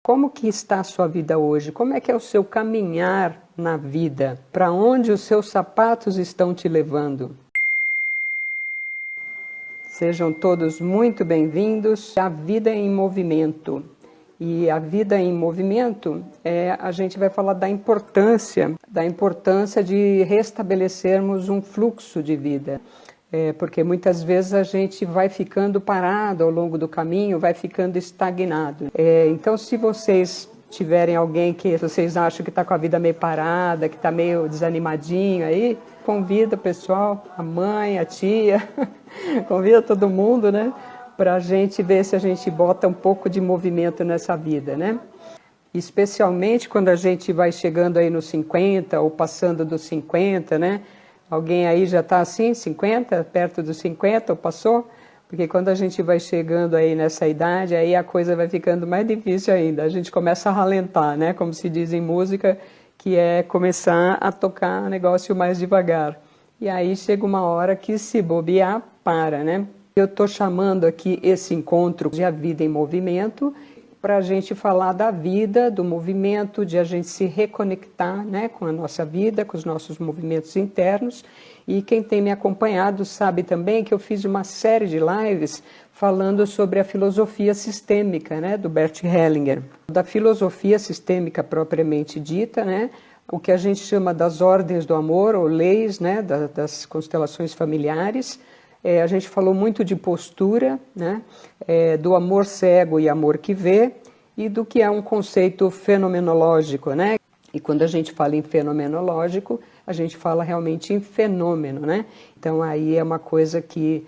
Como que está a sua vida hoje? Como é que é o seu caminhar na vida? Para onde os seus sapatos estão te levando? Sejam todos muito bem-vindos à Vida em Movimento. E a vida em movimento, a gente vai falar da importância de restabelecermos um fluxo de vida. Porque muitas vezes a gente vai ficando parado ao longo do caminho, vai ficando estagnado. Então, se vocês tiverem alguém que vocês acham que está com a vida meio parada, que está meio desanimadinho aí, convida o pessoal, a mãe, a tia, convida todo mundo, né? Para a gente ver se a gente bota um pouco de movimento nessa vida, né? Especialmente quando a gente vai chegando aí nos 50 ou passando dos 50, né? Alguém aí já está assim, 50, perto dos 50 ou passou? Porque quando a gente vai chegando aí nessa idade, aí a coisa vai ficando mais difícil ainda. A gente começa a ralentar, né? Como se diz em música, que é começar a tocar o negócio mais devagar. E aí chega uma hora que se bobear, para, né? Eu estou chamando aqui esse encontro de A Vida em Movimento para a gente falar da vida, do movimento, de a gente se reconectar, né, com a nossa vida, com os nossos movimentos internos. E quem tem me acompanhado sabe também que eu fiz uma série de lives falando sobre a filosofia sistêmica, né, do Bert Hellinger. Da filosofia sistêmica propriamente dita, né, o que a gente chama das ordens do amor, ou leis, né, das constelações familiares. A gente falou muito de postura, né? Do amor cego e amor que vê, e do que é um conceito fenomenológico, né? E quando a gente fala em fenomenológico, a gente fala realmente em fenômeno, né? Então aí é uma coisa que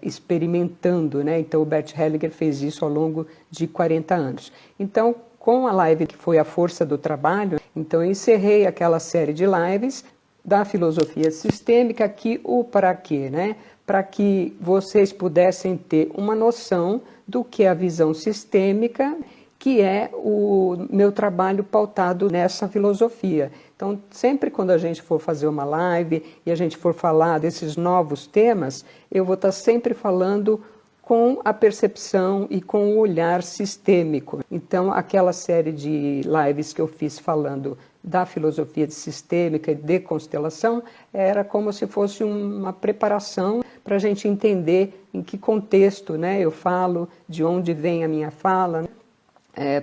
experimentando, né? Então o Bert Hellinger fez isso ao longo de 40 anos. Então, com a live que foi A Força do Trabalho, então eu encerrei aquela série de lives da filosofia sistêmica, aqui o para quê, né? Para que vocês pudessem ter uma noção do que é a visão sistêmica, que é o meu trabalho pautado nessa filosofia. Então, sempre quando a gente for fazer uma live e a gente for falar desses novos temas, eu vou estar sempre falando com a percepção e com o olhar sistêmico. Então, aquela série de lives que eu fiz falando da filosofia sistêmica e de constelação, era como se fosse uma preparação para a gente entender em que contexto, né, eu falo, de onde vem a minha fala,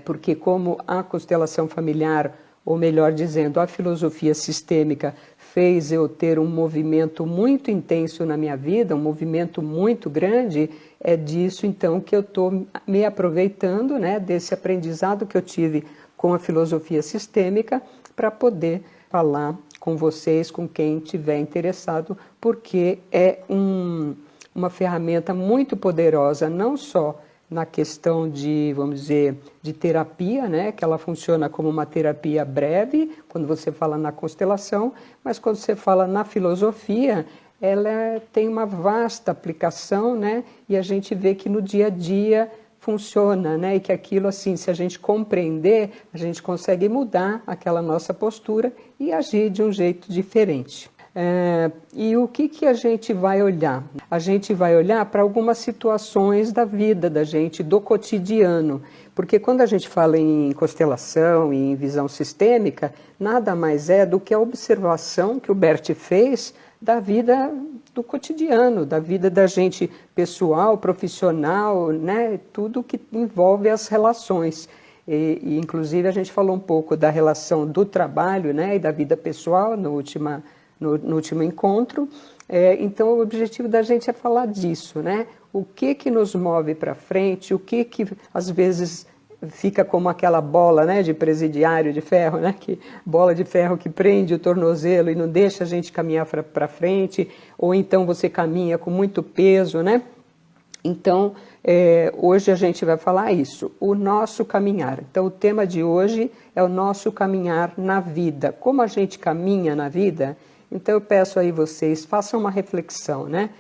porque como a constelação familiar, ou melhor dizendo, a filosofia sistêmica fez eu ter um movimento muito intenso na minha vida, um movimento muito grande, é disso então que eu estou me aproveitando, né, desse aprendizado que eu tive com a filosofia sistêmica, para poder falar com vocês, com quem estiver interessado, porque é uma ferramenta muito poderosa, não só na questão de, vamos dizer, de terapia, né, que ela funciona como uma terapia breve, quando você fala na constelação, mas quando você fala na filosofia, ela tem uma vasta aplicação, né, e a gente vê que no dia a dia funciona, né? E que aquilo, assim, se a gente compreender, a gente consegue mudar aquela nossa postura e agir de um jeito diferente. E o que a gente vai olhar? A gente vai olhar para algumas situações da vida da gente, do cotidiano, porque quando a gente fala em constelação e em visão sistêmica, nada mais é do que a observação que o Bert fez da vida do cotidiano, da vida da gente pessoal, profissional, né? Tudo que envolve as relações. E inclusive a gente falou um pouco da relação do trabalho, né? E da vida pessoal no último encontro. Então o objetivo da gente é falar disso, né? O que nos move para frente, o que às vezes fica como aquela bola, né, de presidiário de ferro, né, bola de ferro que prende o tornozelo e não deixa a gente caminhar para frente, ou então você caminha com muito peso, né? Então, hoje a gente vai falar isso, o nosso caminhar. Então, o tema de hoje é o nosso caminhar na vida. Como a gente caminha na vida? Então, eu peço aí vocês, façam uma reflexão, né?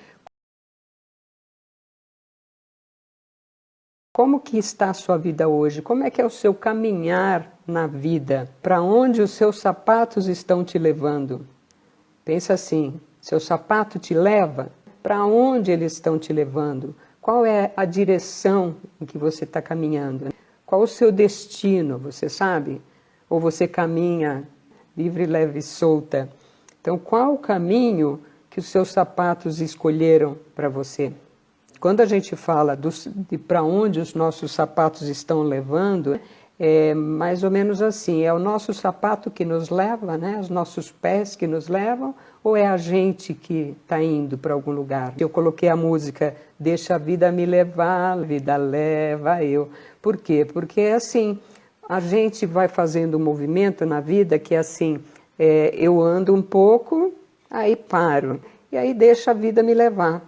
Como que está a sua vida hoje? Como é que é o seu caminhar na vida? Para onde os seus sapatos estão te levando? Pensa assim, seu sapato te leva? Para onde eles estão te levando? Qual é a direção em que você está caminhando? Qual o seu destino, você sabe? Ou você caminha livre, leve e solta? Então, qual o caminho que os seus sapatos escolheram para você? Quando a gente fala de para onde os nossos sapatos estão levando, é mais ou menos assim, é o nosso sapato que nos leva, né? Os nossos pés que nos levam, ou é a gente que está indo para algum lugar? Eu coloquei a música Deixa a Vida Me Levar, a Vida Leva Eu. Por quê? Porque é assim, a gente vai fazendo um movimento na vida que é assim, eu ando um pouco, aí paro, e aí deixa a vida me levar.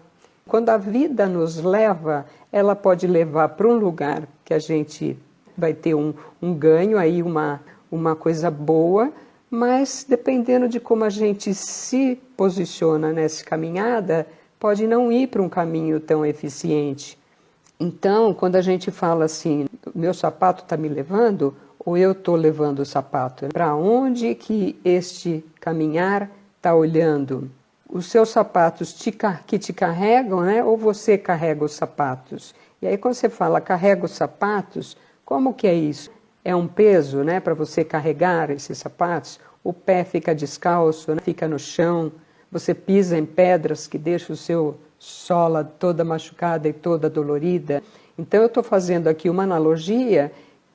Quando a vida nos leva, ela pode levar para um lugar que a gente vai ter um ganho, aí uma coisa boa, mas dependendo de como a gente se posiciona nessa caminhada, pode não ir para um caminho tão eficiente. Então, quando a gente fala assim, meu sapato está me levando, ou eu estou levando o sapato? Para onde que este caminhar está olhando? Os seus sapatos que te carregam, né? Ou você carrega os sapatos? E aí quando você fala carrega os sapatos, como que é isso? É um peso, né, para você carregar esses sapatos? O pé fica descalço, né? Fica no chão, você pisa em pedras que deixam o seu sola toda machucada e toda dolorida. Então eu estou fazendo aqui uma analogia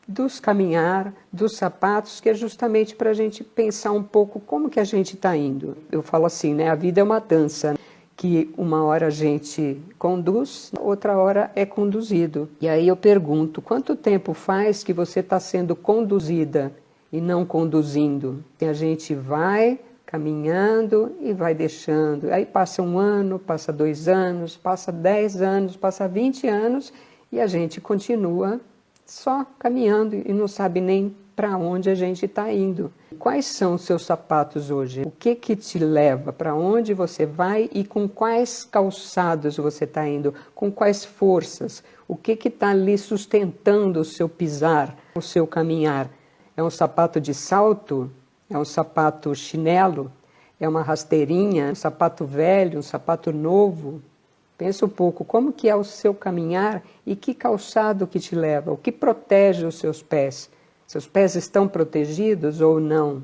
dos caminhar, dos sapatos, que é justamente para a gente pensar um pouco como que a gente está indo. Eu falo assim, né? A vida é uma dança, que uma hora a gente conduz, outra hora é conduzido. E aí eu pergunto, quanto tempo faz que você está sendo conduzida e não conduzindo? E a gente vai caminhando e vai deixando. Aí passa 1 ano, passa 2 anos, passa 10 anos, passa 20 anos e a gente continua só caminhando e não sabe nem para onde a gente está indo. Quais são os seus sapatos hoje? O que que te leva? Para onde você vai e com quais calçados você está indo? Com quais forças? O que que está ali sustentando o seu pisar, o seu caminhar? É um sapato de salto? É um sapato chinelo? É uma rasteirinha? Um sapato velho? Um sapato novo? Pensa um pouco, como que é o seu caminhar e que calçado que te leva? O que protege os seus pés? Seus pés estão protegidos ou não?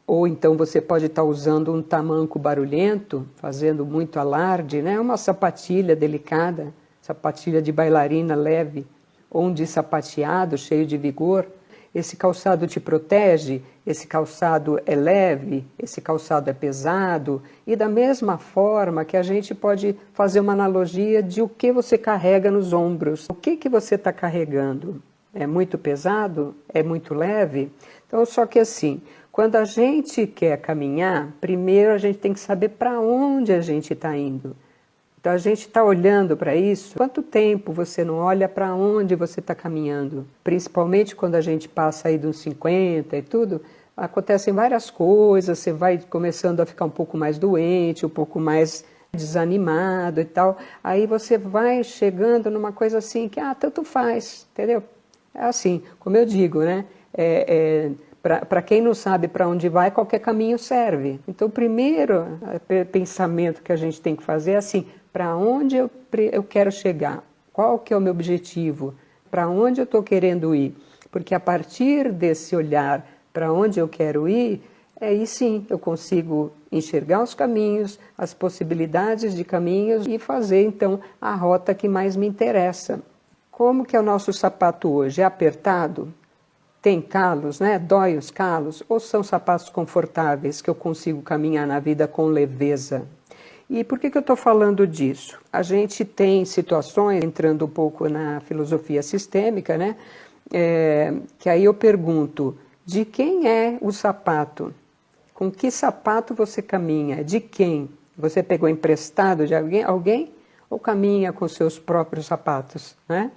Ou então você pode estar usando um tamanco barulhento, fazendo muito alarde, né? Uma sapatilha delicada, sapatilha de bailarina leve, ou um de sapateado cheio de vigor. Esse calçado te protege? Esse calçado é leve? Esse calçado é pesado? E da mesma forma que a gente pode fazer uma analogia de o que você carrega nos ombros. O que que você está carregando? É muito pesado? É muito leve? Então, só que assim, quando a gente quer caminhar, primeiro a gente tem que saber para onde a gente está indo. Então a gente está olhando para isso. Quanto tempo você não olha para onde você está caminhando? Principalmente quando a gente passa aí dos 50 e tudo, acontecem várias coisas, você vai começando a ficar um pouco mais doente, um pouco mais desanimado e tal. Aí você vai chegando numa coisa assim que, tanto faz, entendeu? É assim, como eu digo, né? Para quem não sabe para onde vai, qualquer caminho serve. Então, o primeiro pensamento que a gente tem que fazer é assim, para onde eu quero chegar? Qual que é o meu objetivo? Para onde eu estou querendo ir? Porque a partir desse olhar para onde eu quero ir, aí sim eu consigo enxergar os caminhos, as possibilidades de caminhos e fazer então a rota que mais me interessa. Como que é o nosso sapato hoje? É apertado? Tem calos, né? Dói os calos? Ou são sapatos confortáveis que eu consigo caminhar na vida com leveza? E por que eu estou falando disso? A gente tem situações, entrando um pouco na filosofia sistêmica, né? Que aí eu pergunto, de quem é o sapato? Com que sapato você caminha? De quem? Você pegou emprestado de alguém? Ou caminha com seus próprios sapatos, né?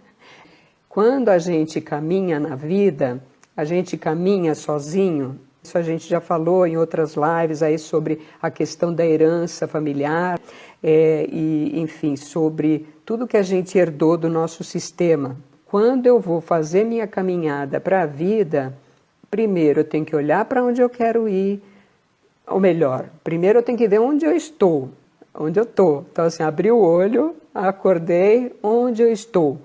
Quando a gente caminha na vida, a gente caminha sozinho. Isso a gente já falou em outras lives aí sobre a questão da herança familiar e, enfim, sobre tudo que a gente herdou do nosso sistema. Quando eu vou fazer minha caminhada para a vida, primeiro eu tenho que olhar para onde eu quero ir, ou melhor, primeiro eu tenho que ver onde eu estou, onde eu estou. Então, assim, abri o olho, acordei, onde eu estou.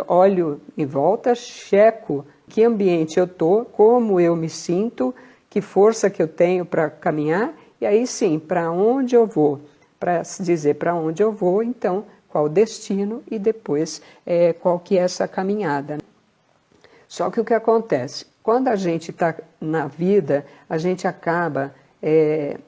olho em volta, checo que ambiente eu estou, como eu me sinto, que força que eu tenho para caminhar, e aí sim, para onde eu vou. Para dizer para onde eu vou, então, qual o destino e depois qual que é essa caminhada. Só que o que acontece? Quando a gente está na vida, a gente acaba,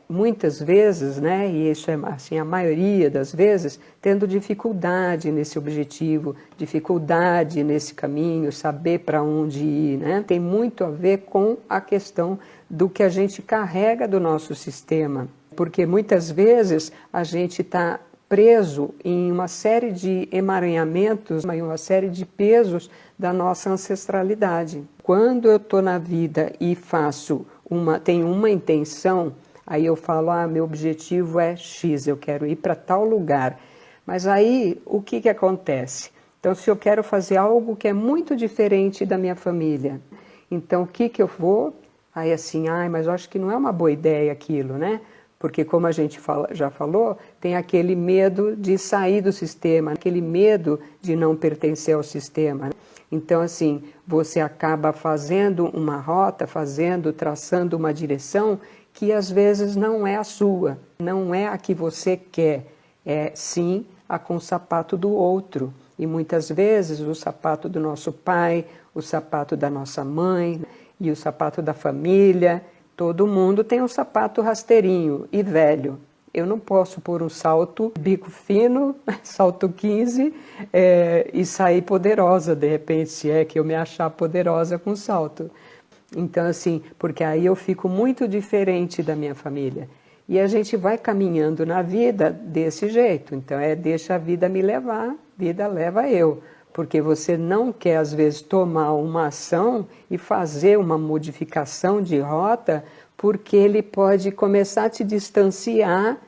muitas vezes, né, e isso é assim, a maioria das vezes, tendo dificuldade nesse objetivo, dificuldade nesse caminho, saber para onde ir. Né? Tem muito a ver com a questão do que a gente carrega do nosso sistema. Porque muitas vezes a gente está preso em uma série de emaranhamentos, em uma série de pesos da nossa ancestralidade. Quando eu estou na vida e tenho uma intenção, aí eu falo, meu objetivo é X, eu quero ir para tal lugar. Mas aí, o que acontece? Então, se eu quero fazer algo que é muito diferente da minha família, então o que eu vou? Aí assim, mas eu acho que não é uma boa ideia aquilo, né? Porque, como a gente já falou, tem aquele medo de sair do sistema, aquele medo de não pertencer ao sistema. Então, assim, você acaba fazendo uma rota, traçando uma direção que às vezes não é a sua, não é a que você quer, é sim a com o sapato do outro. E muitas vezes o sapato do nosso pai, o sapato da nossa mãe e o sapato da família. Todo mundo tem um sapato rasteirinho e velho. Eu não posso pôr um salto bico fino, salto 15, e sair poderosa, de repente, se é que eu me achar poderosa com salto. Então, assim, porque aí eu fico muito diferente da minha família. E a gente vai caminhando na vida desse jeito. Então, deixa a vida me levar, vida leva eu. Porque você não quer, às vezes, tomar uma ação e fazer uma modificação de rota, porque ele pode começar a te distanciar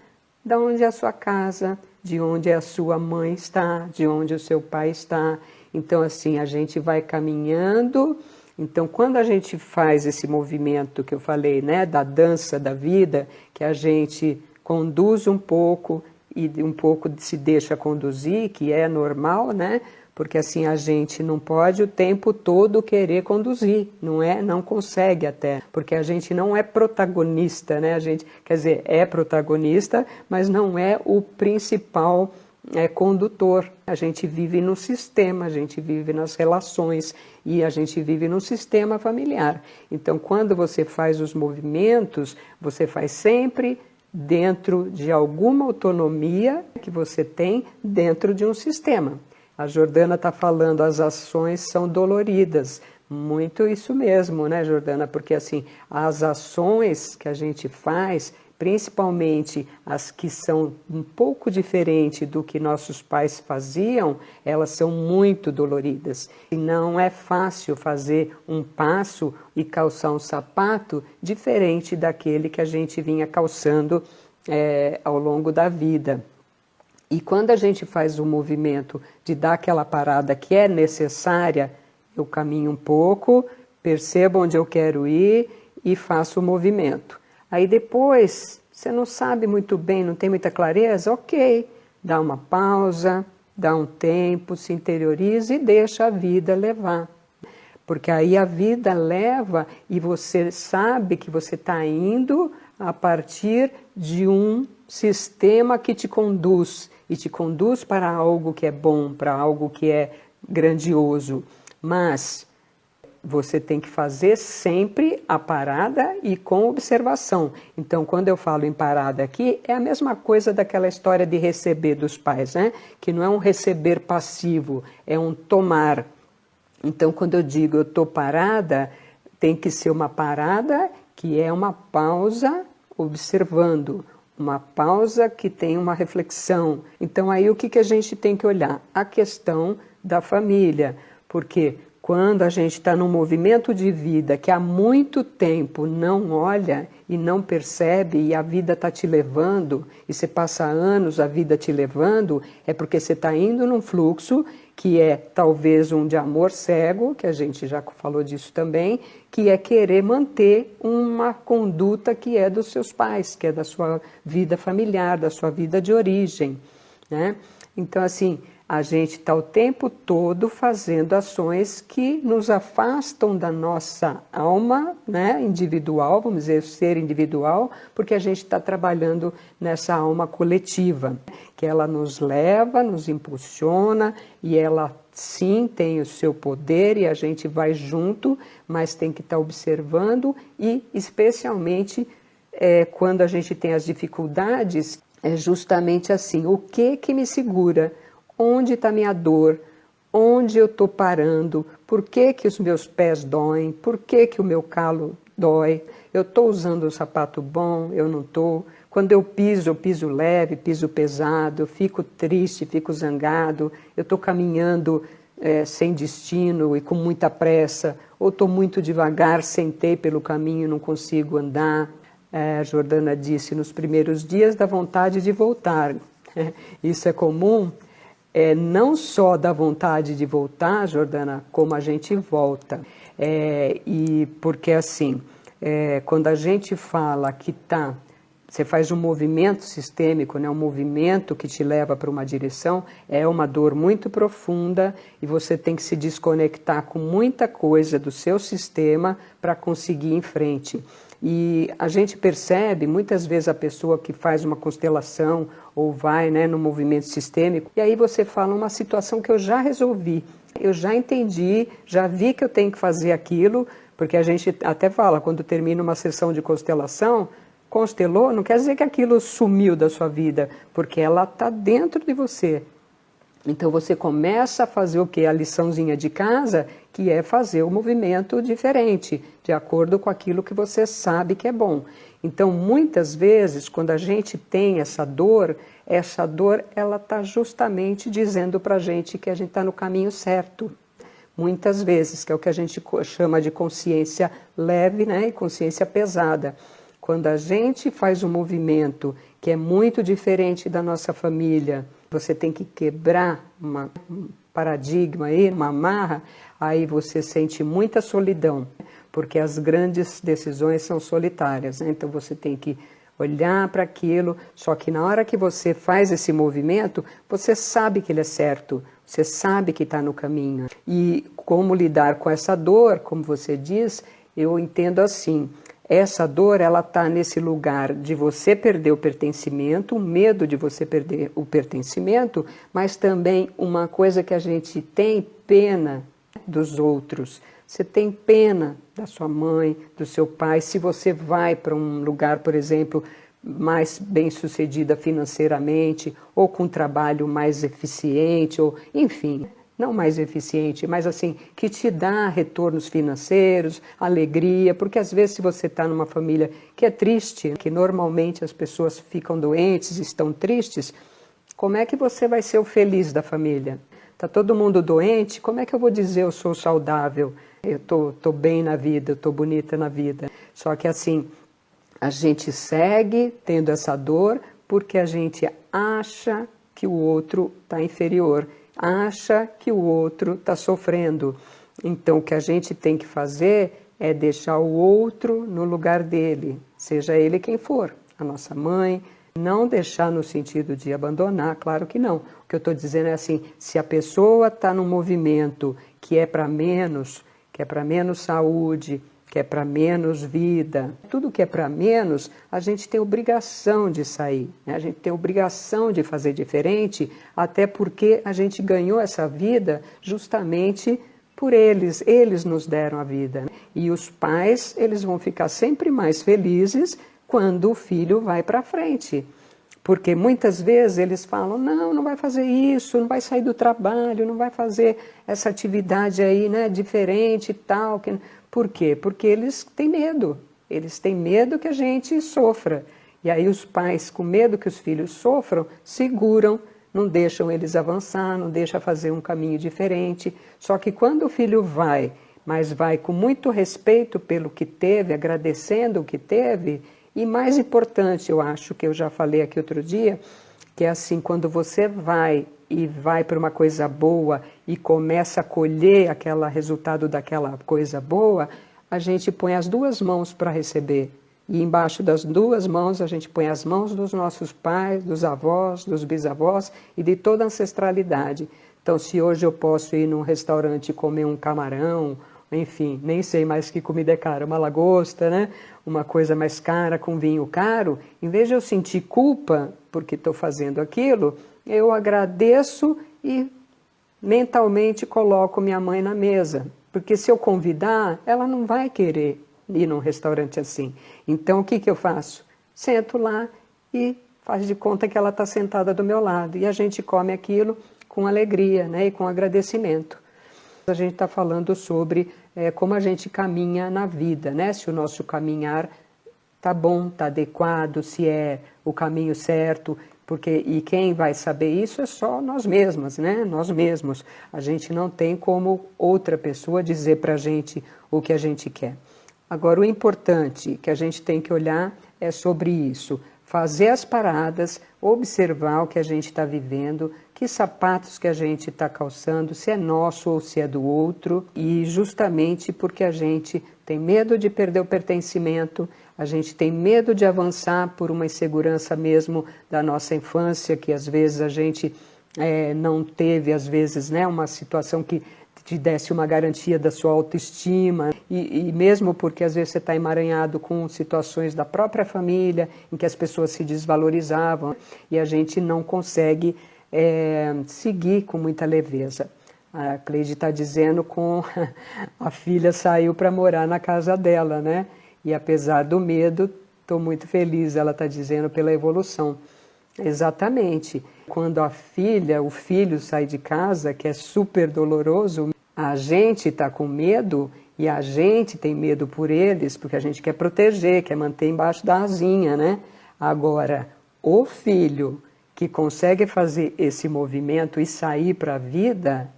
de onde é a sua casa, de onde a sua mãe está, de onde o seu pai está. Então, assim, a gente vai caminhando. Então, quando a gente faz esse movimento que eu falei, né, da dança da vida, que a gente conduz um pouco e um pouco se deixa conduzir, que é normal, né? Porque assim a gente não pode o tempo todo querer conduzir, não consegue até, porque a gente não é protagonista, né? A gente, quer dizer, é protagonista, mas não é o principal condutor. A gente vive no sistema, a gente vive nas relações e a gente vive no sistema familiar. Então, quando você faz os movimentos, você faz sempre dentro de alguma autonomia que você tem dentro de um sistema. A Jordana está falando, as ações são doloridas. Muito isso mesmo, né, Jordana? Porque, assim, as ações que a gente faz, principalmente as que são um pouco diferentes do que nossos pais faziam, elas são muito doloridas. E não é fácil fazer um passo e calçar um sapato diferente daquele que a gente vinha calçando ao longo da vida. E quando a gente faz o movimento de dar aquela parada que é necessária, eu caminho um pouco, percebo onde eu quero ir e faço o movimento. Aí depois, você não sabe muito bem, não tem muita clareza, ok, dá uma pausa, dá um tempo, se interioriza e deixa a vida levar. Porque aí a vida leva e você sabe que você está indo a partir de um sistema que te conduz, e te conduz para algo que é bom, para algo que é grandioso. Mas você tem que fazer sempre a parada e com observação. Então, quando eu falo em parada aqui, é a mesma coisa daquela história de receber dos pais, né? Que não é um receber passivo, é um tomar. Então, quando eu digo eu estou parada, tem que ser uma parada que é uma pausa observando, uma pausa que tem uma reflexão. Então, aí o que a gente tem que olhar? A questão da família, porque quando a gente está num movimento de vida que há muito tempo não olha e não percebe e a vida está te levando, e você passa anos a vida te levando, é porque você está indo num fluxo que é talvez um de amor cego, que a gente já falou disso também, que é querer manter uma conduta que é dos seus pais, que é da sua vida familiar, da sua vida de origem, né? Então, assim, A gente está o tempo todo fazendo ações que nos afastam da nossa alma, né, individual, vamos dizer, ser individual, porque a gente está trabalhando nessa alma coletiva, que ela nos leva, nos impulsiona e ela sim tem o seu poder e a gente vai junto, mas tem que estar observando e especialmente quando a gente tem as dificuldades, é justamente assim, o que me segura? Onde está minha dor? Onde eu estou parando? Por que os meus pés doem? Por que o meu calo dói? Eu estou usando um sapato bom? Eu não estou? Quando eu piso leve, piso pesado, eu fico triste, fico zangado, eu estou caminhando sem destino e com muita pressa, ou estou muito devagar, sentei pelo caminho e não consigo andar. A Jordana disse, nos primeiros dias dá vontade de voltar. Isso é comum. Não só da vontade de voltar, Jordana, como a gente volta. E porque assim, quando a gente fala que você faz um movimento sistêmico, né, um movimento que te leva para uma direção, é uma dor muito profunda e você tem que se desconectar com muita coisa do seu sistema para conseguir ir em frente. E a gente percebe, muitas vezes, a pessoa que faz uma constelação ou vai, né, no movimento sistêmico, e aí você fala uma situação que eu já resolvi, eu já entendi, já vi que eu tenho que fazer aquilo, porque a gente até fala, quando termina uma sessão de constelação, constelou, não quer dizer que aquilo sumiu da sua vida, porque ela está dentro de você. Então você começa a fazer o quê? A liçãozinha de casa, que é fazer o movimento diferente, de acordo com aquilo que você sabe que é bom. Então muitas vezes, quando a gente tem essa dor ela está justamente dizendo para a gente que a gente está no caminho certo. Muitas vezes, que é o que a gente chama de consciência leve, né, e consciência pesada. Quando a gente faz um movimento que é muito diferente da nossa família, você tem que quebrar um paradigma aí, uma amarra, aí você sente muita solidão, porque as grandes decisões são solitárias, né? Então você tem que olhar para aquilo, só que na hora que você faz esse movimento, você sabe que ele é certo, você sabe que está no caminho. E como lidar com essa dor, como você diz, eu entendo assim, essa dor, ela está nesse lugar de você perder o pertencimento, o medo de você perder o pertencimento, mas também uma coisa que a gente tem pena dos outros. Você tem pena da sua mãe, do seu pai, se você vai para um lugar, por exemplo, mais bem-sucedida financeiramente, ou com um trabalho mais eficiente, ou enfim, não mais eficiente, mas assim, que te dá retornos financeiros, alegria, porque às vezes se você está numa família que é triste, que normalmente as pessoas ficam doentes, estão tristes, como é que você vai ser o feliz da família? Está todo mundo doente, como é que eu vou dizer eu sou saudável, eu tô bem na vida, eu estou bonita na vida? Só que assim, a gente segue tendo essa dor porque a gente acha que o outro está inferior, acha que o outro está sofrendo. Então o que a gente tem que fazer é deixar o outro no lugar dele, seja ele quem for, a nossa mãe, não deixar no sentido de abandonar, claro que não. O que eu estou dizendo é assim, se a pessoa está num movimento que é para menos saúde, que é para menos vida, tudo que é para menos, a gente tem obrigação de sair, né? A gente tem obrigação de fazer diferente, até porque a gente ganhou essa vida justamente por eles nos deram a vida. E os pais, eles vão ficar sempre mais felizes quando o filho vai para frente. Porque muitas vezes eles falam, não vai fazer isso, não vai sair do trabalho, não vai fazer essa atividade aí, né, diferente e tal. Por quê? Porque eles têm medo que a gente sofra. E aí os pais, com medo que os filhos sofram, seguram, não deixam eles avançar, não deixam fazer um caminho diferente. Só que quando o filho vai, mas vai com muito respeito pelo que teve, agradecendo o que teve, e mais importante, eu acho, que eu já falei aqui outro dia, que é assim, quando você vai para uma coisa boa e começa a colher aquele resultado daquela coisa boa, a gente põe as duas mãos para receber. E embaixo das duas mãos a gente põe as mãos dos nossos pais, dos avós, dos bisavós e de toda a ancestralidade. Então, se hoje eu posso ir num restaurante e comer um camarão, enfim, nem sei mais que comida é cara, uma lagosta, né? Uma coisa mais cara com vinho caro, em vez de eu sentir culpa porque estou fazendo aquilo, eu agradeço e mentalmente coloco minha mãe na mesa. Porque se eu convidar, ela não vai querer ir num restaurante assim. Então, o que eu faço? Sento lá e faz de conta que ela está sentada do meu lado. E a gente come aquilo com alegria, né? E com agradecimento. A gente está falando sobre como a gente caminha na vida, né? Se o nosso caminhar está bom, está adequado, se é o caminho certo, e quem vai saber isso é só nós mesmas, né? Nós mesmos. A gente não tem como outra pessoa dizer para a gente o que a gente quer. Agora, o importante que a gente tem que olhar é sobre isso. Fazer as paradas, observar o que a gente está vivendo, que sapatos que a gente está calçando, se é nosso ou se é do outro, e justamente porque a gente tem medo de perder o pertencimento, a gente tem medo de avançar por uma insegurança mesmo da nossa infância, que às vezes a gente não teve, às vezes, né, uma situação que te desse uma garantia da sua autoestima, e mesmo porque às vezes você está emaranhado com situações da própria família, em que as pessoas se desvalorizavam, e a gente não consegue seguir com muita leveza. A Cleide está dizendo com a filha saiu para morar na casa dela, né? E apesar do medo, estou muito feliz, ela está dizendo, pela evolução. Exatamente. Quando a filha, o filho sai de casa, que é super doloroso, a gente está com medo e a gente tem medo por eles, porque a gente quer proteger, quer manter embaixo da asinha, né? Agora, o filho que consegue fazer esse movimento e sair para a vida,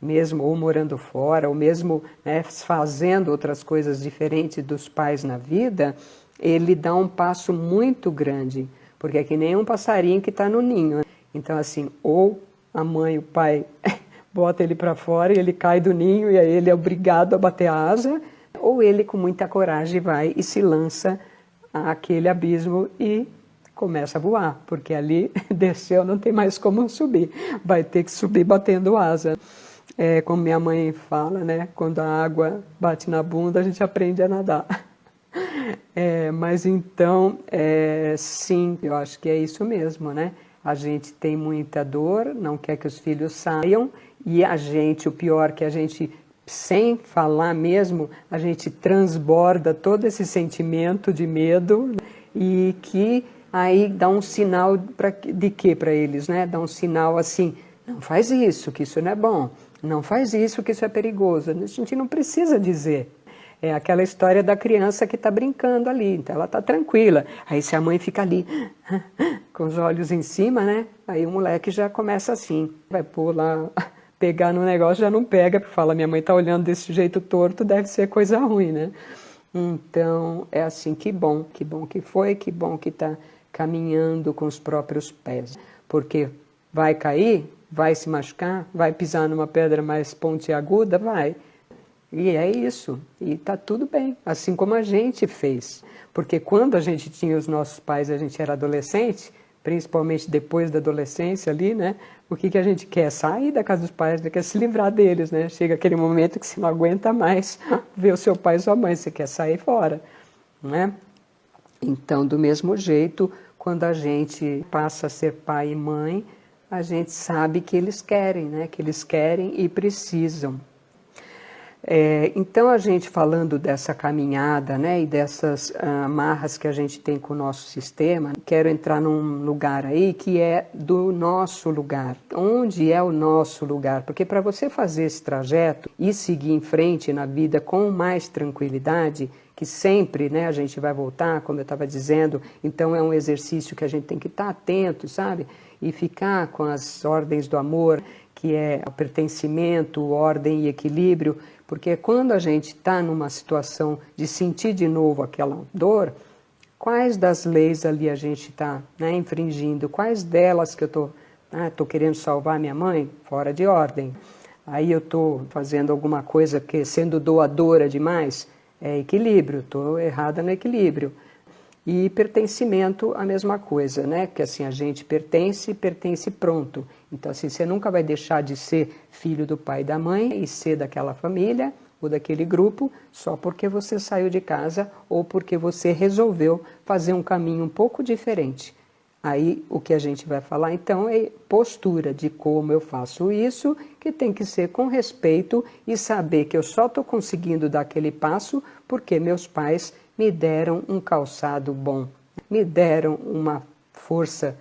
mesmo ou morando fora, ou mesmo, né, fazendo outras coisas diferentes dos pais na vida, ele dá um passo muito grande, porque é que nem um passarinho que está no ninho. Né? Então, assim, ou a mãe, o pai, bota ele para fora e ele cai do ninho e aí ele é obrigado a bater a asa, ou ele com muita coragem vai e se lança àquele abismo e começa a voar, porque ali desceu, não tem mais como subir, vai ter que subir batendo asa. Como minha mãe fala, né? Quando a água bate na bunda, a gente aprende a nadar. Mas então, sim, eu acho que é isso mesmo, né? A gente tem muita dor, não quer que os filhos saiam, e a gente, o pior que a gente, sem falar mesmo, a gente transborda todo esse sentimento de medo, né? E que aí dá um sinal de quê para eles, né? Dá um sinal assim, não faz isso, que isso não é bom. Não faz isso, que isso é perigoso. A gente não precisa dizer. É aquela história da criança que está brincando ali, então ela está tranquila. Aí se a mãe fica ali, com os olhos em cima, né? Aí o moleque já começa assim, vai pular, pegar no negócio, já não pega, porque fala, minha mãe está olhando desse jeito torto, deve ser coisa ruim, né? Então, é assim, que bom que foi, que bom que está caminhando com os próprios pés. Porque vai cair, vai se machucar, vai pisar numa pedra mais pontiaguda, vai. E é isso, e está tudo bem, assim como a gente fez. Porque quando a gente tinha os nossos pais, a gente era adolescente, principalmente depois da adolescência ali, né? O que a gente quer? Sair da casa dos pais, né? Quer se livrar deles, né? Chega aquele momento que você não aguenta mais ver o seu pai e sua mãe, você quer sair fora, né? Então, do mesmo jeito, quando a gente passa a ser pai e mãe, a gente sabe que eles querem, né? Que eles querem e precisam. Então, a gente falando dessa caminhada, né, e dessas amarras que a gente tem com o nosso sistema, quero entrar num lugar aí que é do nosso lugar. Onde é o nosso lugar? Porque para você fazer esse trajeto e seguir em frente na vida com mais tranquilidade, que sempre, né, a gente vai voltar, como eu estava dizendo, então é um exercício que a gente tem que estar atento, sabe? E ficar com as ordens do amor, que é o pertencimento, ordem e equilíbrio, porque quando a gente está numa situação de sentir de novo aquela dor, quais das leis ali a gente está, né, infringindo? Quais delas que eu estou querendo salvar minha mãe? Fora de ordem. Aí eu estou fazendo alguma coisa que sendo doadora demais? É equilíbrio, estou errada no equilíbrio. E pertencimento, a mesma coisa, né? Que assim, a gente pertence pronto. Então assim, você nunca vai deixar de ser filho do pai e da mãe e ser daquela família ou daquele grupo só porque você saiu de casa ou porque você resolveu fazer um caminho um pouco diferente. Aí o que a gente vai falar então é postura de como eu faço isso, que tem que ser com respeito e saber que eu só estou conseguindo dar aquele passo porque meus pais me deram um calçado bom, me deram uma força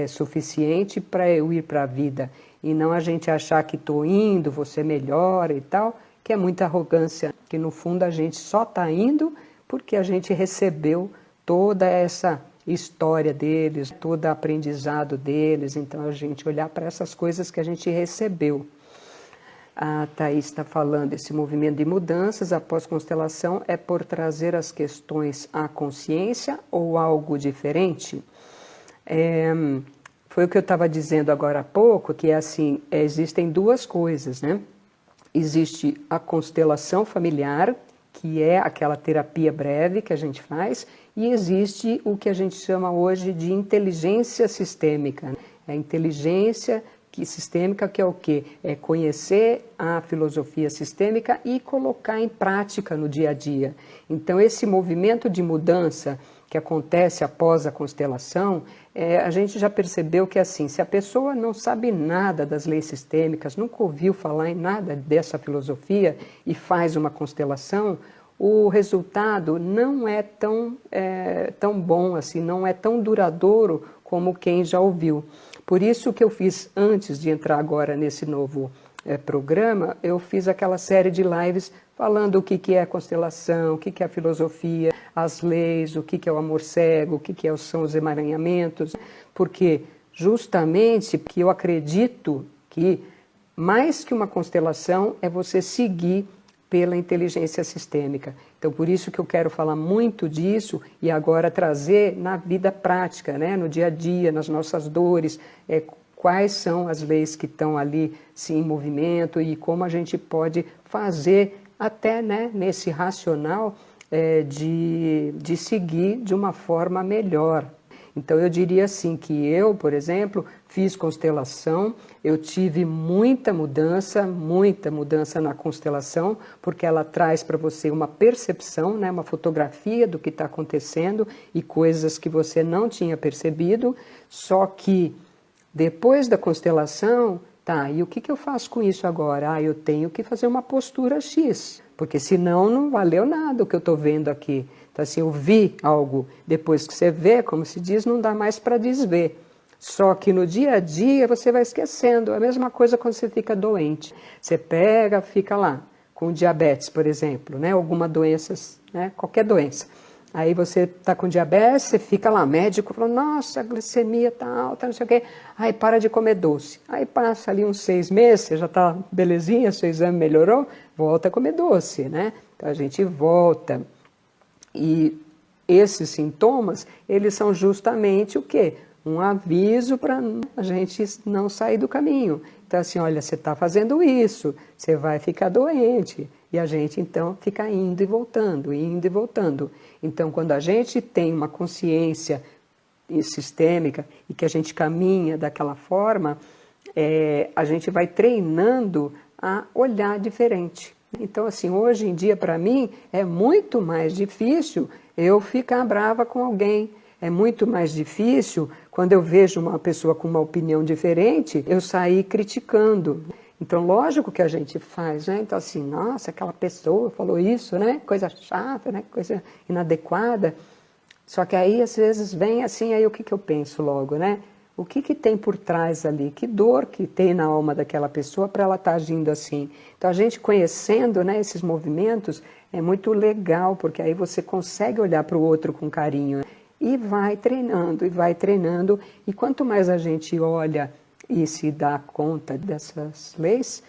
suficiente para eu ir para a vida. E não a gente achar que estou indo, você melhora e tal, que é muita arrogância, que no fundo a gente só está indo porque a gente recebeu toda essa história deles, todo o aprendizado deles, então a gente olhar para essas coisas que a gente recebeu. A Thaís está falando, esse movimento de mudanças após constelação é por trazer as questões à consciência ou algo diferente? Foi o que eu estava dizendo agora há pouco, que é assim, existem duas coisas, né? Existe a constelação familiar, que é aquela terapia breve que a gente faz, e existe o que a gente chama hoje de inteligência sistêmica. É a inteligência sistêmica, que é o quê? É conhecer a filosofia sistêmica e colocar em prática no dia a dia. Então, esse movimento de mudança que acontece após a constelação, a gente já percebeu que assim, se a pessoa não sabe nada das leis sistêmicas, nunca ouviu falar em nada dessa filosofia e faz uma constelação, o resultado não é tão bom assim, não é tão duradouro como quem já ouviu. Por isso que eu fiz, antes de entrar agora nesse novo programa, eu fiz aquela série de lives falando o que é a constelação, o que é a filosofia, as leis, o que é o amor cego, o que são os emaranhamentos, porque justamente porque eu acredito que mais que uma constelação é você seguir pela inteligência sistêmica. Então, por isso que eu quero falar muito disso e agora trazer na vida prática, né? No dia a dia, nas nossas dores, quais são as leis que estão ali em movimento e como a gente pode fazer até, né, nesse racional de seguir de uma forma melhor. Então eu diria assim que eu, por exemplo, fiz constelação, eu tive muita mudança na constelação, porque ela traz para você uma percepção, né, uma fotografia do que está acontecendo e coisas que você não tinha percebido, só que depois da constelação, tá, e o que eu faço com isso agora? Eu tenho que fazer uma postura X, porque senão não valeu nada o que eu estou vendo aqui. Então, assim, eu vi algo, depois que você vê, como se diz, não dá mais para desver. Só que no dia a dia você vai esquecendo. É a mesma coisa quando você fica doente. Você pega, fica lá, com diabetes, por exemplo, né? Alguma doença, né? Qualquer doença. Aí você está com diabetes, você fica lá, médico falou, nossa, a glicemia está alta, não sei o quê. Aí para de comer doce. Aí passa ali uns 6 meses, você já está belezinha, seu exame melhorou, volta a comer doce, né? Então a gente volta. E esses sintomas, eles são justamente o quê? Um aviso para a gente não sair do caminho. Então assim, olha, você está fazendo isso, você vai ficar doente. E a gente então fica indo e voltando, indo e voltando. Então quando a gente tem uma consciência sistêmica e que a gente caminha daquela forma, a gente vai treinando a olhar diferente. Então, assim, hoje em dia, para mim, é muito mais difícil eu ficar brava com alguém. É muito mais difícil, quando eu vejo uma pessoa com uma opinião diferente, eu sair criticando. Então, lógico que a gente faz, né? Então, assim, nossa, aquela pessoa falou isso, né? Coisa chata, né? Coisa inadequada. Só que aí, às vezes, vem assim, aí o que eu penso logo, né? O que tem por trás ali? Que dor que tem na alma daquela pessoa para ela estar agindo assim? Então, a gente conhecendo, né, esses movimentos é muito legal, porque aí você consegue olhar para o outro com carinho, né? E vai treinando, e quanto mais a gente olha e se dá conta dessas leis,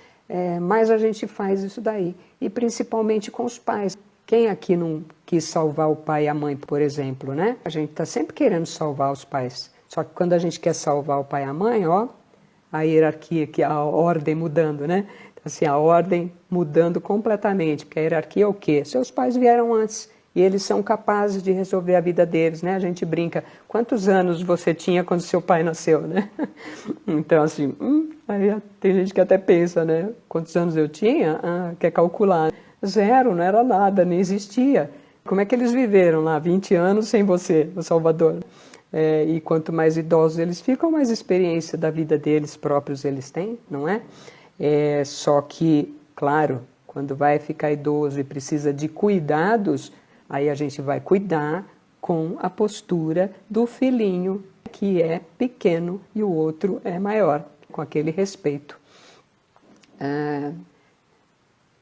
mais a gente faz isso daí. E principalmente com os pais. Quem aqui não quis salvar o pai e a mãe, por exemplo, né? A gente está sempre querendo salvar os pais. Só que quando a gente quer salvar o pai e a mãe, ó, a hierarquia, que a ordem mudando, né? Assim, a ordem mudando completamente, porque a hierarquia é o quê? Seus pais vieram antes e eles são capazes de resolver a vida deles, né? A gente brinca, quantos anos você tinha quando seu pai nasceu, né? Então, assim, aí tem gente que até pensa, né? Quantos anos eu tinha? Quer calcular. 0, não era nada, nem existia. Como é que eles viveram lá 20 anos sem você, o Salvador? E quanto mais idosos eles ficam, mais experiência da vida deles próprios eles têm, não é? Só que, claro, quando vai ficar idoso e precisa de cuidados, aí a gente vai cuidar com a postura do filhinho, que é pequeno e o outro é maior, com aquele respeito.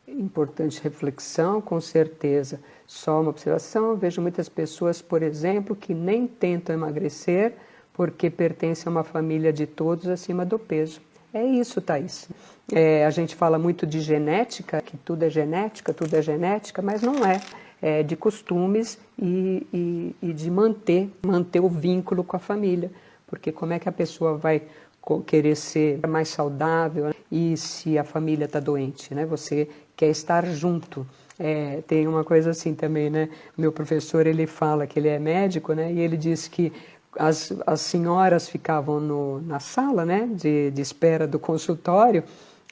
Importante reflexão, com certeza. Só uma observação, vejo muitas pessoas, por exemplo, que nem tentam emagrecer porque pertencem a uma família de todos acima do peso. É isso, Thaís. A gente fala muito de genética, que tudo é genética, mas não é. É de costumes e de manter o vínculo com a família. Porque como é que a pessoa vai querer ser mais saudável e se a família está doente, né? Você quer estar junto. Tem uma coisa assim também, né? Meu professor, ele fala que ele é médico, né? E ele diz que as senhoras ficavam na sala, né? De espera do consultório.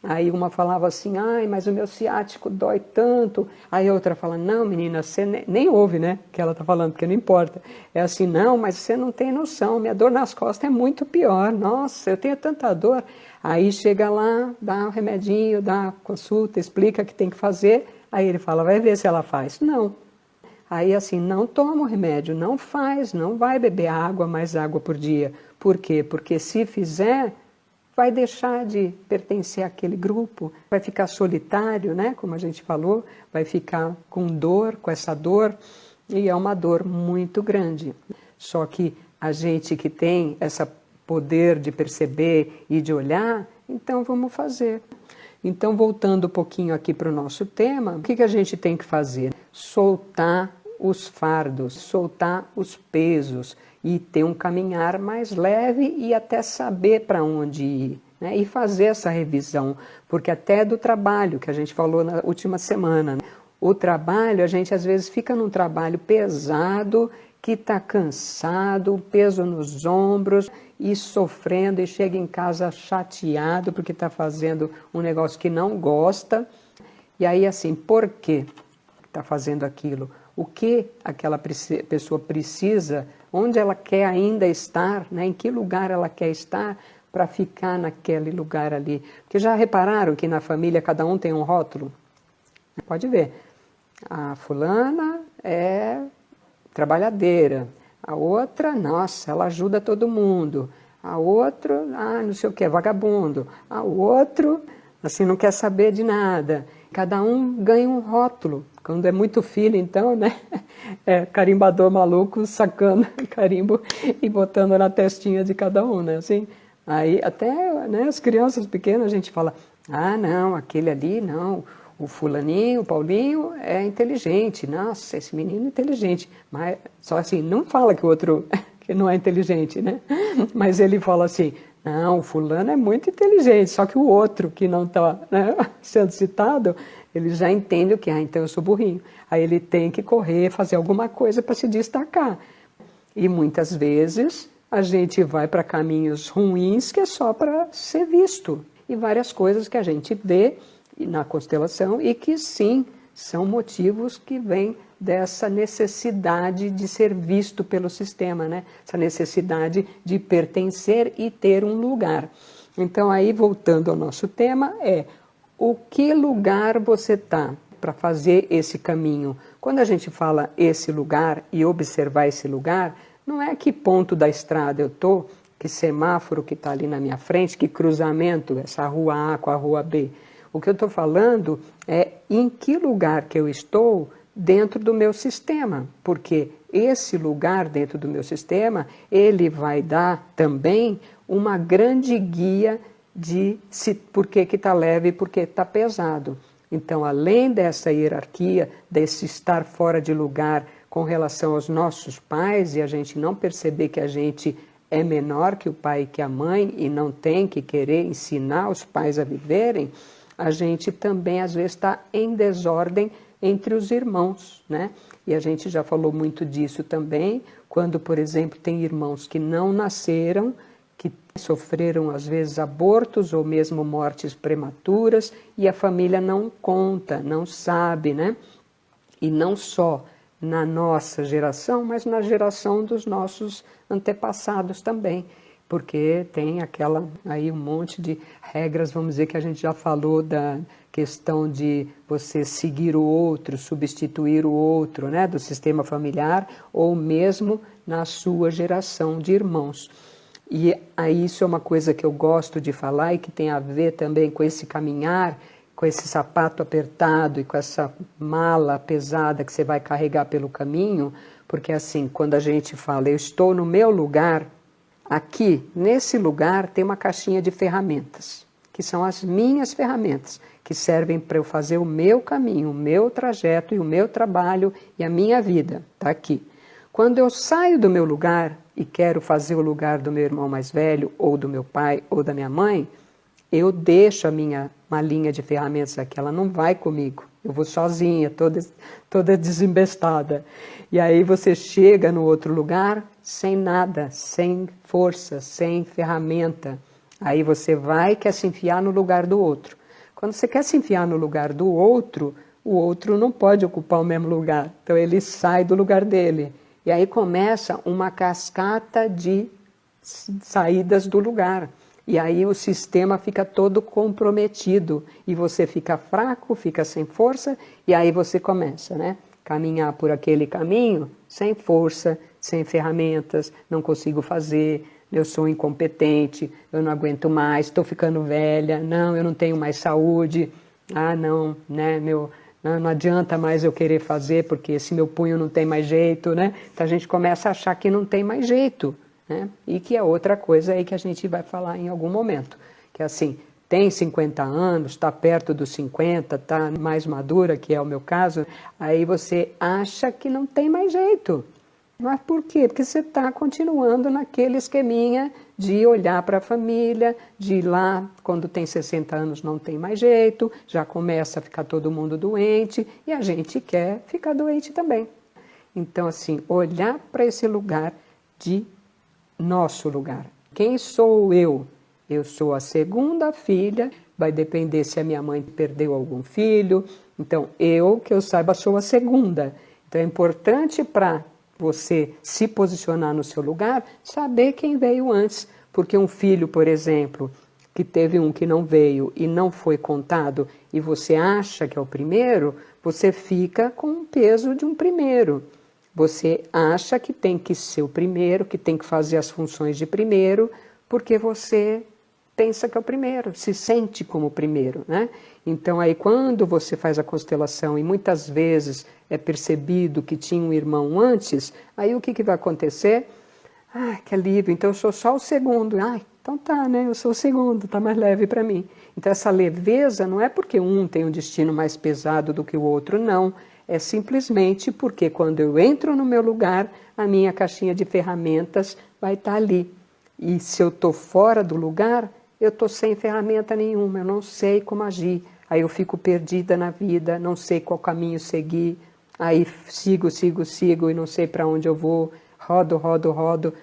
Aí uma falava assim, ai, mas o meu ciático dói tanto. Aí a outra fala, não, menina, você nem ouve, né, que ela está falando, porque não importa. É assim, não, mas você não tem noção, minha dor nas costas é muito pior. Nossa, eu tenho tanta dor. Aí chega lá, dá um remedinho, dá consulta, explica o que tem que fazer. Aí ele fala, vai ver se ela faz. Não. Aí assim, não toma o remédio, não faz, não vai beber água, mais água por dia. Por quê? Porque se fizer, vai deixar de pertencer àquele grupo, vai ficar solitário, né? Como a gente falou, vai ficar com dor, com essa dor, e é uma dor muito grande. Só que a gente que tem esse poder de perceber e de olhar, então vamos fazer. Então, voltando um pouquinho aqui para o nosso tema, o que a gente tem que fazer? Soltar os fardos, soltar os pesos e ter um caminhar mais leve e até saber para onde ir, né? E fazer essa revisão, porque até do trabalho, que a gente falou na última semana, né? O trabalho, a gente às vezes fica num trabalho pesado, que está cansado, peso nos ombros e sofrendo e chega em casa chateado porque está fazendo um negócio que não gosta. E aí assim, por que está fazendo aquilo? O que aquela pessoa precisa, onde ela quer ainda estar, né? Em que lugar ela quer estar para ficar naquele lugar ali. Porque já repararam que na família cada um tem um rótulo? Pode ver, a fulana é trabalhadeira, a outra, nossa, ela ajuda todo mundo, a outra, não sei o que, é vagabundo, a outro, assim, não quer saber de nada. Cada um ganha um rótulo. Quando é muito filho, então, né? Carimbador maluco sacando carimbo e botando na testinha de cada um, né? Assim, aí até, né, as crianças pequenas a gente fala, não, aquele ali não, o fulaninho, o Paulinho é inteligente, nossa, esse menino é inteligente, mas só assim, não fala que o outro que não é inteligente, né? Mas ele fala assim, não, o fulano é muito inteligente, só que o outro que não está, né, sendo citado, ele já entende o que, então eu sou burrinho. Aí ele tem que correr, fazer alguma coisa para se destacar. E muitas vezes a gente vai para caminhos ruins que é só para ser visto. E várias coisas que a gente vê na constelação e que sim, são motivos que vêm dessa necessidade de ser visto pelo sistema, né? Essa necessidade de pertencer e ter um lugar. Então aí, voltando ao nosso tema, o que lugar você está para fazer esse caminho? Quando a gente fala esse lugar e observar esse lugar, não é que ponto da estrada eu estou, que semáforo que está ali na minha frente, que cruzamento, essa rua A com a rua B. O que eu estou falando é em que lugar que eu estou dentro do meu sistema, porque esse lugar dentro do meu sistema, ele vai dar também uma grande guia de por que está leve e por que está pesado. Então, além dessa hierarquia, desse estar fora de lugar com relação aos nossos pais, e a gente não perceber que a gente é menor que o pai e que a mãe, e não tem que querer ensinar os pais a viverem, a gente também, às vezes, está em desordem entre os irmãos, né? E a gente já falou muito disso também, quando, por exemplo, tem irmãos que não nasceram, que sofreram às vezes abortos ou mesmo mortes prematuras, e a família não conta, não sabe, né? E não só na nossa geração, mas na geração dos nossos antepassados também, porque tem aí um monte de regras, vamos dizer, que a gente já falou da questão de você seguir o outro, substituir o outro, né, do sistema familiar, ou mesmo na sua geração de irmãos. E aí isso é uma coisa que eu gosto de falar e que tem a ver também com esse caminhar, com esse sapato apertado e com essa mala pesada que você vai carregar pelo caminho, porque assim, quando a gente fala, eu estou no meu lugar, aqui, nesse lugar, tem uma caixinha de ferramentas, que são as minhas ferramentas, que servem para eu fazer o meu caminho, o meu trajeto e o meu trabalho e a minha vida, está aqui. Quando eu saio do meu lugar e quero fazer o lugar do meu irmão mais velho, ou do meu pai, ou da minha mãe, eu deixo a minha malinha de ferramentas aqui, ela não vai comigo. Eu vou sozinha, toda desembestada. E aí você chega no outro lugar sem nada, sem força, sem ferramenta. Aí você vai e quer se enfiar no lugar do outro. Quando você quer se enfiar no lugar do outro, o outro não pode ocupar o mesmo lugar. Então ele sai do lugar dele. E aí começa uma cascata de saídas do lugar. E aí o sistema fica todo comprometido e você fica fraco, fica sem força, e aí você começa, né? Caminhar por aquele caminho sem força, sem ferramentas, não consigo fazer, eu sou incompetente, eu não aguento mais, estou ficando velha, não, eu não tenho mais saúde, não, né, não adianta mais eu querer fazer porque esse meu punho não tem mais jeito, né? Então a gente começa a achar que não tem mais jeito. Né? E que é outra coisa aí que a gente vai falar em algum momento, que é assim, tem 50 anos, está perto dos 50, está mais madura, que é o meu caso, aí você acha que não tem mais jeito. Mas por quê? Porque você está continuando naquele esqueminha de olhar para a família, de ir lá, quando tem 60 anos não tem mais jeito, já começa a ficar todo mundo doente, e a gente quer ficar doente também. Então, assim, olhar para esse lugar de nosso lugar. Quem sou eu? Eu sou a segunda filha, vai depender se a minha mãe perdeu algum filho. Então, que eu saiba, sou a segunda. Então, é importante para você se posicionar no seu lugar, saber quem veio antes. Porque um filho, por exemplo, que teve um que não veio e não foi contado, e você acha que é o primeiro, você fica com o peso de um primeiro. Você acha que tem que ser o primeiro, que tem que fazer as funções de primeiro, porque você pensa que é o primeiro, se sente como o primeiro, né? Então aí quando você faz a constelação e muitas vezes é percebido que tinha um irmão antes, aí o que vai acontecer? Que alívio, então eu sou só o segundo. Então tá, né? Eu sou o segundo, tá mais leve para mim. Então essa leveza não é porque um tem um destino mais pesado do que o outro, não. É simplesmente porque quando eu entro no meu lugar, a minha caixinha de ferramentas vai estar ali. E se eu estou fora do lugar, eu estou sem ferramenta nenhuma, eu não sei como agir. Aí eu fico perdida na vida, não sei qual caminho seguir. Aí sigo e não sei para onde eu vou. Rodo.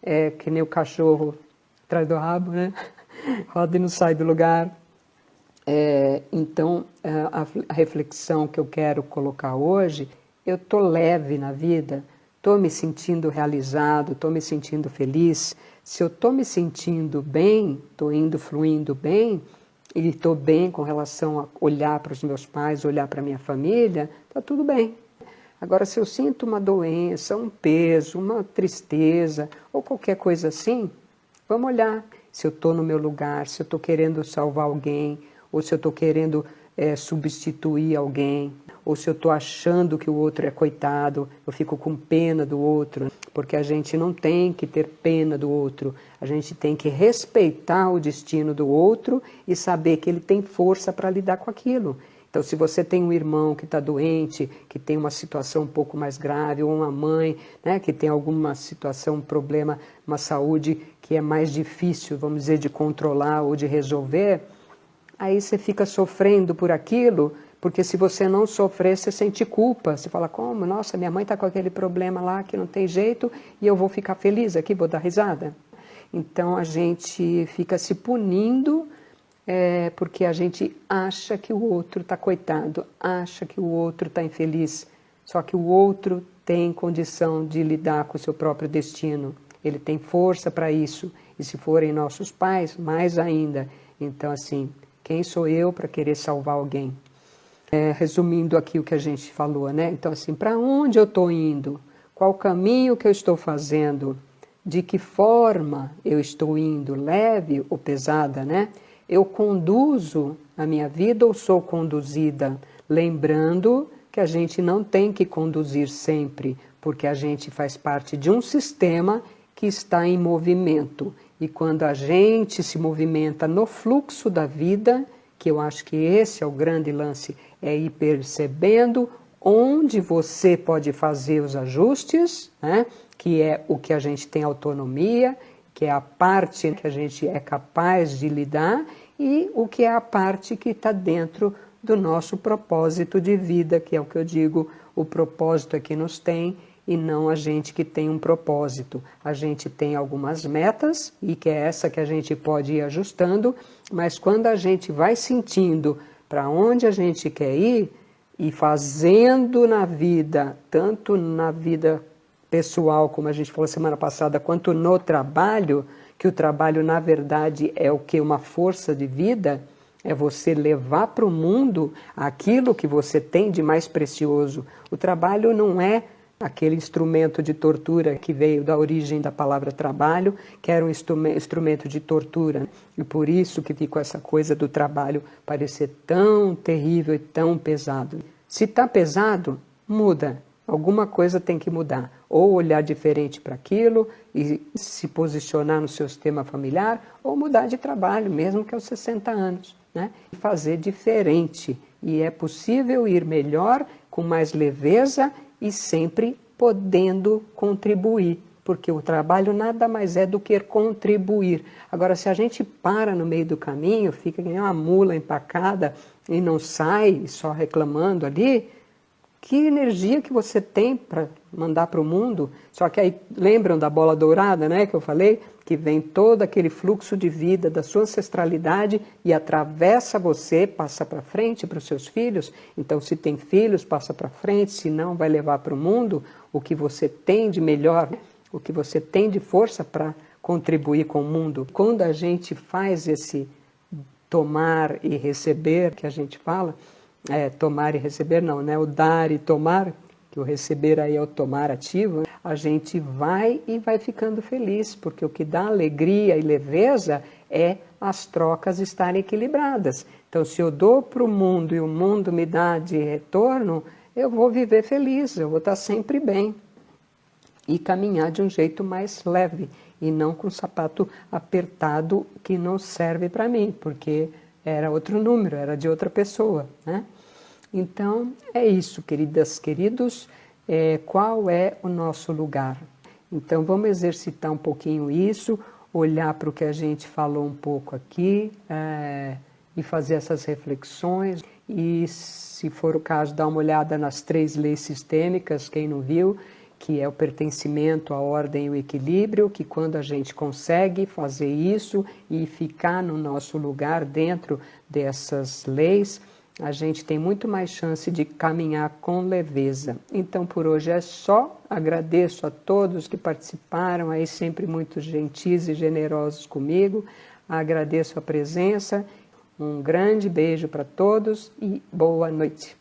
É que nem o cachorro atrás do rabo, né? Roda e não sai do lugar. Então, a reflexão que eu quero colocar hoje, eu estou leve na vida, estou me sentindo realizado, estou me sentindo feliz. Se eu estou me sentindo bem, estou indo fluindo bem, e estou bem com relação a olhar para os meus pais, olhar para a minha família, está tudo bem. Agora, se eu sinto uma doença, um peso, uma tristeza, ou qualquer coisa assim, vamos olhar se eu estou no meu lugar, se eu estou querendo salvar alguém, ou se eu estou querendo substituir alguém, ou se eu estou achando que o outro é coitado, eu fico com pena do outro, porque a gente não tem que ter pena do outro, a gente tem que respeitar o destino do outro e saber que ele tem força para lidar com aquilo. Então, se você tem um irmão que está doente, que tem uma situação um pouco mais grave, ou uma mãe, né, que tem alguma situação, um problema, uma saúde que é mais difícil, vamos dizer, de controlar ou de resolver, aí você fica sofrendo por aquilo, Porque se você não sofrer, você sente culpa. Você fala, como? Nossa, minha mãe está com aquele problema lá que não tem jeito e eu vou ficar feliz aqui, vou dar risada. Então a gente fica se punindo porque a gente acha que o outro está coitado, acha que o outro está infeliz. Só que o outro tem condição de lidar com o seu próprio destino. Ele tem força para isso. E se forem nossos pais, mais ainda. Então, assim, quem sou eu para querer salvar alguém? Resumindo aqui o que a gente falou, né? Então, assim, para onde eu estou indo? Qual o caminho que eu estou fazendo? De que forma eu estou indo? Leve ou pesada, né? Eu conduzo a minha vida ou sou conduzida? Lembrando que a gente não tem que conduzir sempre, porque a gente faz parte de um sistema que está em movimento. E quando a gente se movimenta no fluxo da vida, que eu acho que esse é o grande lance, é ir percebendo onde você pode fazer os ajustes, né? Que é o que a gente tem autonomia, que é a parte que a gente é capaz de lidar e o que é a parte que está dentro do nosso propósito de vida, que é o que eu digo, o propósito é que nos tem e não a gente que tem um propósito. A gente tem algumas metas e que é essa que a gente pode ir ajustando, mas quando a gente vai sentindo para onde a gente quer ir e fazendo na vida, tanto na vida pessoal, como a gente falou semana passada, quanto no trabalho, que o trabalho na verdade é o que? Uma força de vida, é você levar para o mundo aquilo que você tem de mais precioso. O trabalho não é aquele instrumento de tortura que veio da origem da palavra trabalho, que era um instrumento de tortura. E por isso que ficou essa coisa do trabalho parecer tão terrível e tão pesado. Se está pesado, muda. Alguma coisa tem que mudar. Ou olhar diferente para aquilo e se posicionar no seu sistema familiar, ou mudar de trabalho, mesmo que aos 60 anos. Né? Fazer diferente. E é possível ir melhor, com mais leveza e sempre podendo contribuir. Porque o trabalho nada mais é do que contribuir. Agora, se a gente para no meio do caminho, fica que nem uma mula empacada e não sai, só reclamando ali, que energia que você tem para mandar para o mundo? Só que aí, lembram da bola dourada, né, que eu falei? Que vem todo aquele fluxo de vida da sua ancestralidade e atravessa você, passa para frente para os seus filhos. Então, se tem filhos, passa para frente, se não, vai levar para o mundo o que você tem de melhor, o que você tem de força para contribuir com o mundo. Quando a gente faz esse tomar e receber, que a gente fala, tomar e receber não, né? O dar e tomar, que o receber aí é o tomar ativo, a gente vai e vai ficando feliz, porque o que dá alegria e leveza é as trocas estarem equilibradas. Então, se eu dou para o mundo e o mundo me dá de retorno, eu vou viver feliz, eu vou estar sempre bem. E caminhar de um jeito mais leve, e não com o sapato apertado que não serve para mim, porque era outro número, era de outra pessoa, né? Então, é isso, queridas, queridos, qual é o nosso lugar? Então, vamos exercitar um pouquinho isso, olhar para o que a gente falou um pouco aqui, e fazer essas reflexões, e, se for o caso, dar uma olhada nas 3 leis sistêmicas, quem não viu, que é o pertencimento, a ordem e o equilíbrio, que quando a gente consegue fazer isso e ficar no nosso lugar dentro dessas leis, a gente tem muito mais chance de caminhar com leveza. Então, por hoje é só. Agradeço a todos que participaram, aí sempre muito gentis e generosos comigo. Agradeço a presença. Um grande beijo para todos e boa noite.